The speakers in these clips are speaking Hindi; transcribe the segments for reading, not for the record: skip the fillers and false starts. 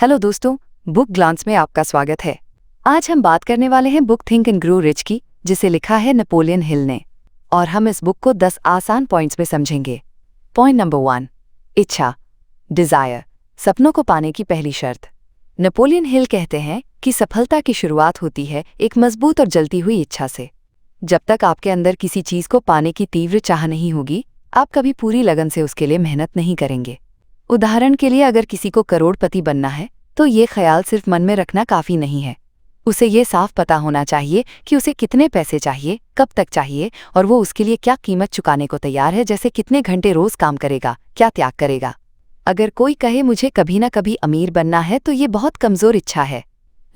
हेलो दोस्तों, बुक ग्लांस में आपका स्वागत है। आज हम बात करने वाले हैं book think and grow rich की, जिसे लिखा है नेपोलियन हिल ने। और हम इस बुक को 10 आसान पॉइंट्स में समझेंगे। पॉइंट नंबर 1, इच्छा, डिजायर, सपनों को पाने की पहली शर्त। नेपोलियन हिल कहते हैं कि सफलता की शुरुआत होती है एक मजबूत और जलती हुई इच्छा से। जब तक आपके अंदर किसी चीज को पाने की तीव्र चाह नहीं होगी, आप कभी पूरी लगन से उसके लिए मेहनत नहीं करेंगे। उदाहरण के लिए, अगर किसी को करोड़पति बनना है तो ये ख्याल सिर्फ मन में रखना काफी नहीं है। उसे ये साफ पता होना चाहिए कि उसे कितने पैसे चाहिए, कब तक चाहिए और वो उसके लिए क्या कीमत चुकाने को तैयार है, जैसे कितने घंटे रोज काम करेगा, क्या त्याग करेगा। अगर कोई कहे मुझे कभी ना कभी अमीर बनना है तो ये बहुत कमजोर इच्छा है।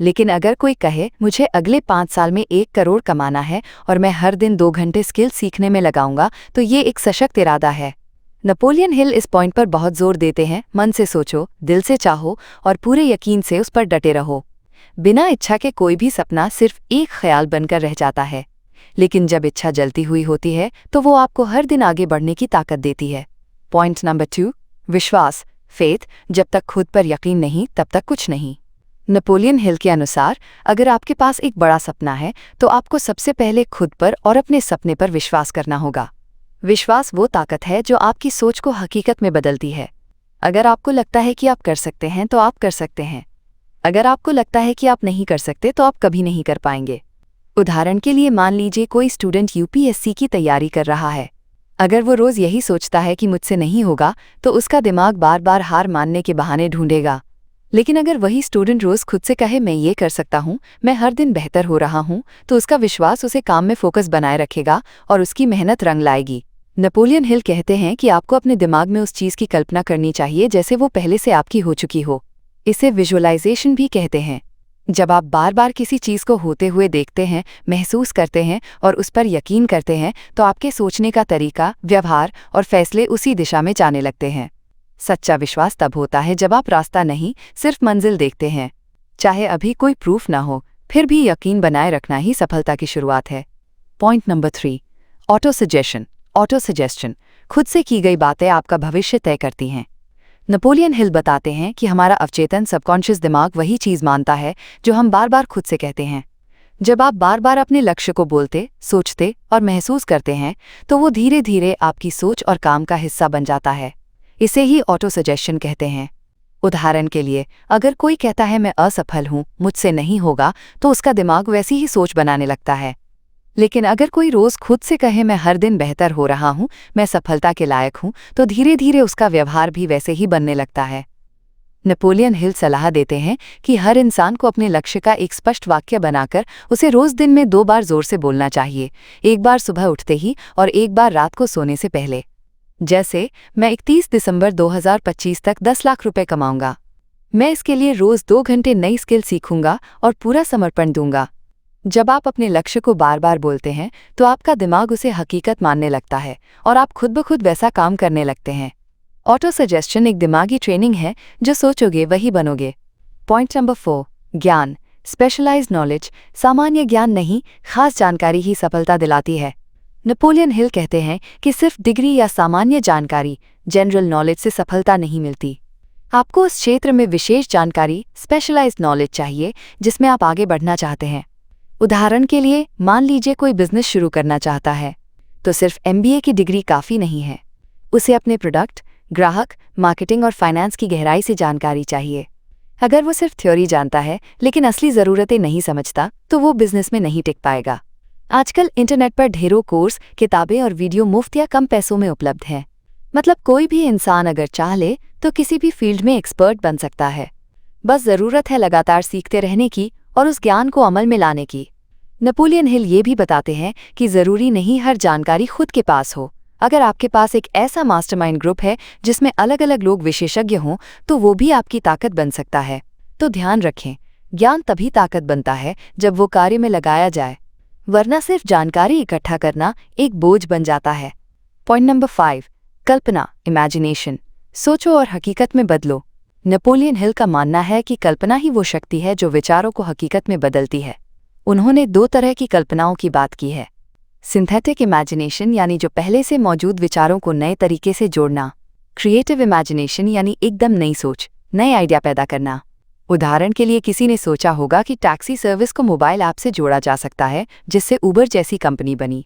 लेकिन अगर कोई कहे मुझे अगले 5 साल में 1 करोड़ कमाना है और मैं हर दिन 2 घंटे स्किल सीखने में लगाऊंगा, तो ये एक सशक्त इरादा है। नेपोलियन हिल इस पॉइंट पर बहुत जोर देते हैं, मन से सोचो, दिल से चाहो और पूरे यकीन से उस पर डटे रहो। बिना इच्छा के कोई भी सपना सिर्फ एक ख्याल बनकर रह जाता है, लेकिन जब इच्छा जलती हुई होती है तो वो आपको हर दिन आगे बढ़ने की ताकत देती है। पॉइंट नंबर 2, विश्वास, फेथ। जब तक खुद पर यकीन नहीं, तब तक कुछ नहीं। नेपोलियन हिल के अनुसार, अगर आपके पास एक बड़ा सपना है तो आपको सबसे पहले खुद पर और अपने सपने पर विश्वास करना होगा। विश्वास वो ताकत है जो आपकी सोच को हकीकत में बदलती है। अगर आपको लगता है कि आप कर सकते हैं तो आप कर सकते हैं। अगर आपको लगता है कि आप नहीं कर सकते तो आप कभी नहीं कर पाएंगे। उदाहरण के लिए, मान लीजिए कोई स्टूडेंट यूपीएससी की तैयारी कर रहा है। अगर वो रोज यही सोचता है कि मुझसे नहीं होगा, तो उसका दिमाग बार बार हार मानने के बहाने ढूंढेगा। लेकिन अगर वही स्टूडेंट रोज खुद से कहे मैं ये कर सकता हूँ, मैं हर दिन बेहतर हो रहा हूँ, तो उसका विश्वास उसे काम में फोकस बनाए रखेगा और उसकी मेहनत रंग लाएगी। नेपोलियन हिल कहते हैं कि आपको अपने दिमाग में उस चीज की कल्पना करनी चाहिए जैसे वो पहले से आपकी हो चुकी हो। इसे विजुअलाइजेशन भी कहते हैं। जब आप बार बार किसी चीज को होते हुए देखते हैं, महसूस करते हैं और उस पर यकीन करते हैं, तो आपके सोचने का तरीका, व्यवहार और फैसले उसी दिशा में जाने लगते हैं। सच्चा विश्वास तब होता है जब आप रास्ता नहीं, सिर्फ मंजिल देखते हैं। चाहे अभी कोई प्रूफ ना हो, फिर भी यकीन बनाए रखना ही सफलता की शुरुआत है। Point number 3, auto suggestion. Auto suggestion, खुद से की गई बातें आपका भविष्य तय करती हैं। नेपोलियन हिल बताते हैं कि हमारा अवचेतन सबकॉन्शियस दिमाग वही चीज मानता है जो हम बार बार खुद से कहते हैं। जब आप बार बार अपने लक्ष्य को बोलते, सोचते और महसूस करते हैं, तो वो धीरे धीरे आपकी सोच और काम का हिस्सा बन जाता है। इसे ही ऑटो सजेशन कहते हैं। उदाहरण के लिए, अगर कोई कहता है मैं असफल हूं, मुझसे नहीं होगा, तो उसका दिमाग वैसी ही सोच बनाने लगता है। लेकिन अगर कोई रोज खुद से कहे मैं हर दिन बेहतर हो रहा हूं, मैं सफलता के लायक हूं, तो धीरे धीरे उसका व्यवहार भी वैसे ही बनने लगता है। नेपोलियन हिल सलाह देते हैं कि हर इंसान को अपने लक्ष्य का एक स्पष्ट वाक्य बनाकर उसे रोज दिन में 2 बार जोर से बोलना चाहिए, एक बार सुबह उठते ही और एक बार रात को सोने से पहले। जैसे, मैं 31 दिसंबर 2025 तक 10 लाख रुपए कमाऊंगा। मैं इसके लिए रोज 2 घंटे नई स्किल सीखूंगा और पूरा समर्पण दूंगा। जब आप अपने लक्ष्य को बार बार बोलते हैं तो आपका दिमाग उसे हकीकत मानने लगता है और आप खुद ब खुद वैसा काम करने लगते हैं। ऑटो सजेशन एक दिमागी ट्रेनिंग है, जो सोचोगे वही बनोगे। पॉइंट नंबर 4, ज्ञान, स्पेशलाइज्ड नॉलेज। सामान्य ज्ञान नहीं, खास जानकारी ही सफलता दिलाती है। नेपोलियन हिल कहते हैं कि सिर्फ डिग्री या सामान्य जानकारी, जनरल नॉलेज से सफलता नहीं मिलती। आपको उस क्षेत्र में विशेष जानकारी, स्पेशलाइज्ड नॉलेज चाहिए जिसमें आप आगे बढ़ना चाहते हैं। उदाहरण के लिए, मान लीजिए कोई बिजनेस शुरू करना चाहता है, तो सिर्फ एमबीए की डिग्री काफ़ी नहीं है। उसे अपने प्रोडक्ट, ग्राहक, मार्केटिंग और फाइनेंस की गहराई से जानकारी चाहिए। अगर वो सिर्फ थ्योरी जानता है लेकिन असली ज़रूरतें नहीं समझता, तो वो बिजनेस में नहीं टिक पाएगा। आजकल इंटरनेट पर ढेरों कोर्स, किताबें और वीडियो मुफ्त या कम पैसों में उपलब्ध हैं। मतलब कोई भी इंसान अगर चाह ले तो किसी भी फील्ड में एक्सपर्ट बन सकता है। बस ज़रूरत है लगातार सीखते रहने की और उस ज्ञान को अमल में लाने की। नेपोलियन हिल ये भी बताते हैं कि ज़रूरी नहीं हर जानकारी खुद के पास हो। अगर आपके पास एक ऐसा मास्टरमाइंड ग्रुप है जिसमें अलग अलग लोग विशेषज्ञ हों, तो वो भी आपकी ताकत बन सकता है। तो ध्यान रखें, ज्ञान तभी ताकत बनता है जब वो कार्य में लगाया जाए, वरना सिर्फ जानकारी इकट्ठा करना एक बोझ बन जाता है। पॉइंट नंबर 5, कल्पना, इमेजिनेशन। सोचो और हकीकत में बदलो। नेपोलियन हिल का मानना है कि कल्पना ही वो शक्ति है जो विचारों को हकीकत में बदलती है। उन्होंने 2 तरह की कल्पनाओं की बात की है। सिंथेटिक इमेजिनेशन यानी जो पहले से मौजूद विचारों को नए तरीके से जोड़ना। क्रिएटिव इमेजिनेशन यानी एकदम नई सोच, नए आइडिया पैदा करना। उदाहरण के लिए किसी ने सोचा होगा कि टैक्सी सर्विस को मोबाइल ऐप से जोड़ा जा सकता है, जिससे उबर जैसी कंपनी बनी।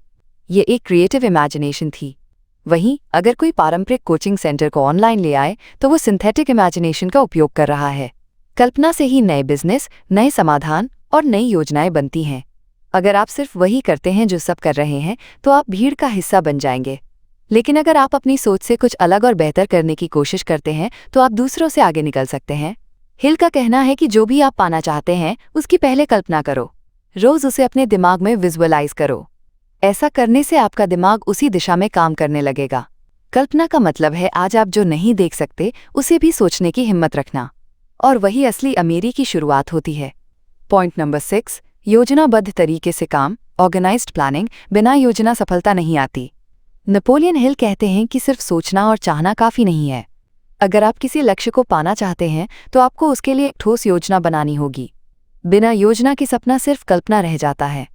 ये एक क्रिएटिव इमेजिनेशन थी। वहीं अगर कोई पारंपरिक कोचिंग सेंटर को ऑनलाइन ले आए तो वो सिंथेटिक इमेजिनेशन का उपयोग कर रहा है। कल्पना से ही नए बिजनेस, नए समाधान और नई योजनाएं बनती हैं। अगर आप सिर्फ वही करते हैं जो सब कर रहे हैं तो आप भीड़ का हिस्सा बन जाएंगे। लेकिन अगर आप अपनी सोच से कुछ अलग और बेहतर करने की कोशिश करते हैं तो आप दूसरों से आगे निकल सकते हैं। हिल का कहना है कि जो भी आप पाना चाहते हैं उसकी पहले कल्पना करो, रोज उसे अपने दिमाग में विजुअलाइज करो। ऐसा करने से आपका दिमाग उसी दिशा में काम करने लगेगा। कल्पना का मतलब है आज आप जो नहीं देख सकते उसे भी सोचने की हिम्मत रखना, और वही असली अमीरी की शुरुआत होती है। पॉइंट नंबर 6, योजनाबद्ध तरीके से काम, ऑर्गेनाइज्ड प्लानिंग। बिना योजना सफलता नहीं आती। नेपोलियन हिल कहते हैं कि सिर्फ सोचना और चाहना काफ़ी नहीं है। अगर आप किसी लक्ष्य को पाना चाहते हैं तो आपको उसके लिए एक ठोस योजना बनानी होगी। बिना योजना के सपना सिर्फ कल्पना रह जाता है।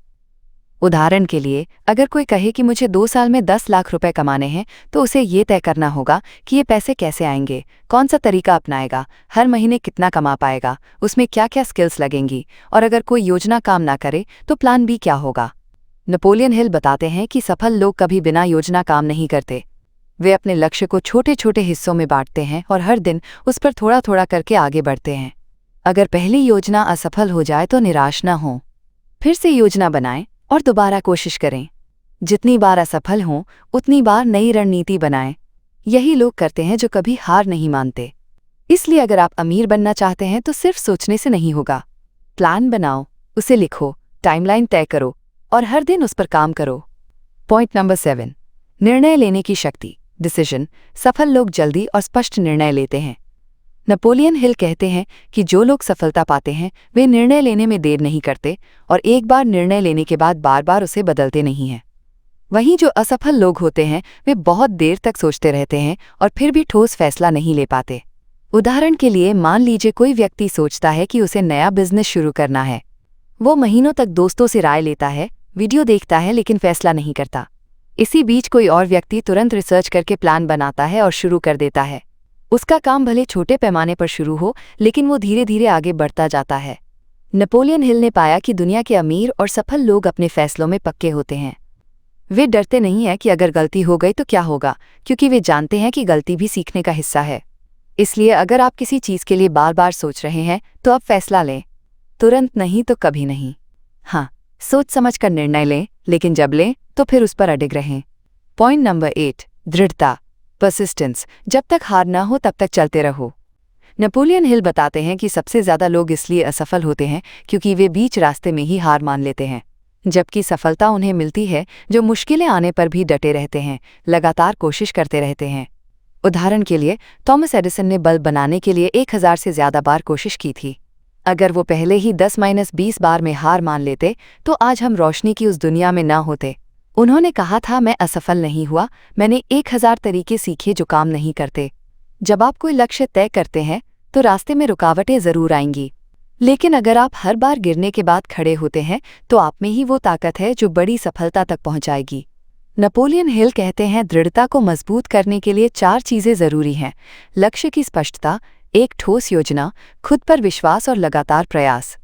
उदाहरण के लिए, अगर कोई कहे कि मुझे 2 साल में 10 लाख रुपए कमाने हैं, तो उसे ये तय करना होगा कि ये पैसे कैसे आएंगे, कौन सा तरीका अपनाएगा, हर महीने कितना कमा पाएगा, उसमें क्या क्या स्किल्स लगेंगी, और अगर कोई योजना काम ना करे तो प्लान बी क्या होगा। नेपोलियन हिल बताते हैं कि सफल लोग कभी बिना योजना काम नहीं करते। वे अपने लक्ष्य को छोटे छोटे हिस्सों में बांटते हैं और हर दिन उस पर थोड़ा थोड़ा करके आगे बढ़ते हैं। अगर पहली योजना असफल हो जाए तो निराश न हो, फिर से योजना बनाएं और दोबारा कोशिश करें। जितनी बार असफल हों उतनी बार नई रणनीति बनाएं। यही लोग करते हैं जो कभी हार नहीं मानते। इसलिए अगर आप अमीर बनना चाहते हैं तो सिर्फ सोचने से नहीं होगा। प्लान बनाओ, उसे लिखो, टाइमलाइन तय करो और हर दिन उस पर काम करो। पॉइंट नंबर 7, निर्णय लेने की शक्ति, डिसीजन। सफल लोग जल्दी और स्पष्ट निर्णय लेते हैं। नेपोलियन हिल कहते हैं कि जो लोग सफलता पाते हैं वे निर्णय लेने में देर नहीं करते और एक बार निर्णय लेने के बाद बार बार उसे बदलते नहीं हैं। वहीं जो असफल लोग होते हैं वे बहुत देर तक सोचते रहते हैं और फिर भी ठोस फैसला नहीं ले पाते। उदाहरण के लिए, मान लीजिए कोई व्यक्ति सोचता है कि उसे नया बिजनेस शुरू करना है। वो महीनों तक दोस्तों से राय लेता है, वीडियो देखता है, लेकिन फैसला नहीं करता। इसी बीच कोई और व्यक्ति तुरंत रिसर्च करके प्लान बनाता है और शुरू कर देता है। उसका काम भले छोटे पैमाने पर शुरू हो, लेकिन वो धीरे धीरे आगे बढ़ता जाता है। नेपोलियन हिल ने पाया कि दुनिया के अमीर और सफल लोग अपने फैसलों में पक्के होते हैं। वे डरते नहीं हैं कि अगर गलती हो गई तो क्या होगा, क्योंकि वे जानते हैं कि गलती भी सीखने का हिस्सा है। इसलिए अगर आप किसी चीज़ के लिए बार बार सोच रहे हैं तो आप फैसला लें, तुरंत नहीं तो कभी नहीं। हाँ, सोच समझ कर निर्णय लें, लेकिन जब लें तो फिर उस पर अडिग रहें। पॉइंट नंबर 8, दृढ़ता, परसिस्टेंस। जब तक हार ना हो तब तक चलते रहो। नेपोलियन हिल बताते हैं कि सबसे ज़्यादा लोग इसलिए असफल होते हैं क्योंकि वे बीच रास्ते में ही हार मान लेते हैं, जबकि सफलता उन्हें मिलती है जो मुश्किलें आने पर भी डटे रहते हैं, लगातार कोशिश करते रहते हैं। उदाहरण के लिए, थॉमस एडिसन ने बल्ब बनाने के लिए 1000 से ज़्यादा बार कोशिश की थी। अगर वो पहले ही 10-20 बार में हार मान लेते तो आज हम रोशनी की उस दुनिया में ना होते। उन्होंने कहा था, मैं असफल नहीं हुआ, मैंने 1000 तरीके सीखे जो काम नहीं करते। जब आप कोई लक्ष्य तय करते हैं तो रास्ते में रुकावटें ज़रूर आएंगी, लेकिन अगर आप हर बार गिरने के बाद खड़े होते हैं तो आप में ही वो ताकत है जो बड़ी सफलता तक पहुंचाएगी। नेपोलियन हिल कहते हैं, दृढ़ता को मजबूत करने के लिए 4 चीज़ें ज़रूरी हैं: लक्ष्य की स्पष्टता, एक ठोस योजना, खुद पर विश्वास और लगातार प्रयास।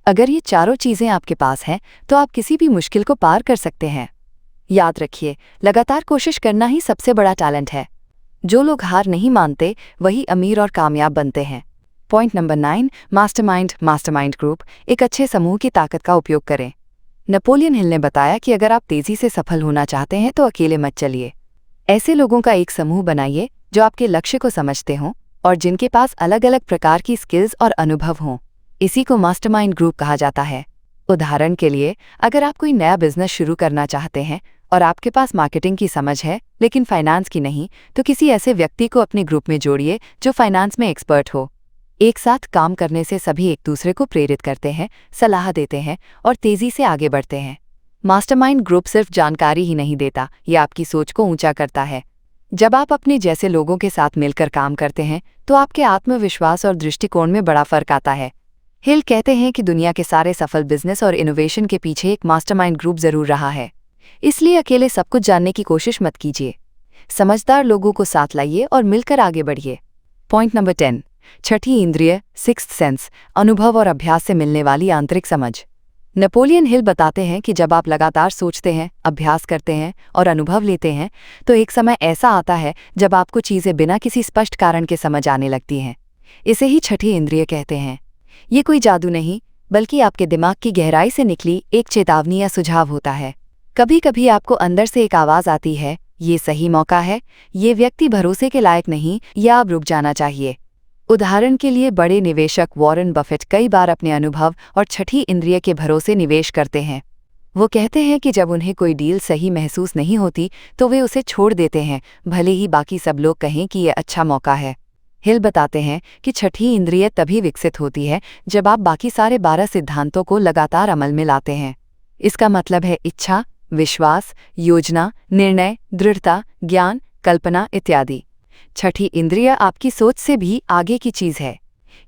अगर ये चारों चीज़ें आपके पास हैं तो आप किसी भी मुश्किल को पार कर सकते हैं। याद रखिए, लगातार कोशिश करना ही सबसे बड़ा टैलेंट है। जो लोग हार नहीं मानते वही अमीर और कामयाब बनते हैं। Point number 9, mastermind group. एक अच्छे समूह की ताकत का उपयोग करें। नेपोलियन हिल ने बताया कि अगर आप तेजी से सफल होना चाहते हैं तो अकेले मत चलिए। ऐसे लोगों का एक समूह बनाइए जो आपके लक्ष्य को समझते हों और जिनके पास अलग अलग प्रकार की स्किल्स और अनुभव हों। इसी को मास्टरमाइंड ग्रुप कहा जाता है। उदाहरण के लिए, अगर आप कोई नया बिजनेस शुरू करना चाहते हैं और आपके पास मार्केटिंग की समझ है लेकिन फाइनेंस की नहीं, तो किसी ऐसे व्यक्ति को अपने ग्रुप में जोड़िए जो फाइनेंस में एक्सपर्ट हो। एक साथ काम करने से सभी एक दूसरे को प्रेरित करते हैं, सलाह देते हैं और तेजी से आगे बढ़ते हैं। मास्टरमाइंड ग्रुप सिर्फ जानकारी ही नहीं देता, ये आपकी सोच को ऊंचा करता है। जब आप अपने जैसे लोगों के साथ मिलकर काम करते हैं तो आपके आत्मविश्वास और दृष्टिकोण में बड़ा फर्क आता है। हिल कहते हैं कि दुनिया के सारे सफल बिजनेस और इनोवेशन के पीछे एक मास्टरमाइंड ग्रुप जरूर रहा है। इसलिए अकेले सब कुछ जानने की कोशिश मत कीजिए। समझदार लोगों को साथ लाइए और मिलकर आगे बढ़िए। पॉइंट नंबर 10, छठी इंद्रिय, सिक्स्थ सेंस, अनुभव और अभ्यास से मिलने वाली आंतरिक समझ। नेपोलियन हिल बताते हैं कि जब आप लगातार सोचते हैं, अभ्यास करते हैं और अनुभव लेते हैं, तो एक समय ऐसा आता है जब आपको चीज़ें बिना किसी स्पष्ट कारण के समझ आने लगती हैं। इसे ही छठी इंद्रिय कहते हैं। ये कोई जादू नहीं, बल्कि आपके दिमाग की गहराई से निकली एक चेतावनी या सुझाव होता है। कभी कभी आपको अंदर से एक आवाज़ आती है, ये सही मौका है, ये व्यक्ति भरोसे के लायक नहीं, या अब रुक जाना चाहिए। उदाहरण के लिए बड़े निवेशक वॉरेन बफेट कई बार अपने अनुभव और छठी इंद्रिय के भरोसे निवेश करते हैं। वो कहते हैं कि जब उन्हें कोई डील सही महसूस नहीं होती तो वे उसे छोड़ देते हैं, भले ही बाकी सब लोग कहें कि ये अच्छा मौका है। हिल बताते हैं कि छठी इंद्रिय तभी विकसित होती है जब आप बाकी सारे 12 सिद्धांतों को लगातार अमल में लाते हैं। इसका मतलब है इच्छा, विश्वास, योजना, निर्णय, दृढ़ता, ज्ञान, कल्पना इत्यादि। छठी इंद्रिय आपकी सोच से भी आगे की चीज़ है।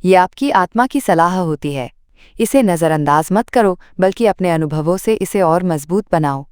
ये आपकी आत्मा की सलाह होती है। इसे नज़रअंदाज मत करो, बल्कि अपने अनुभवों से इसे और मजबूत बनाओ।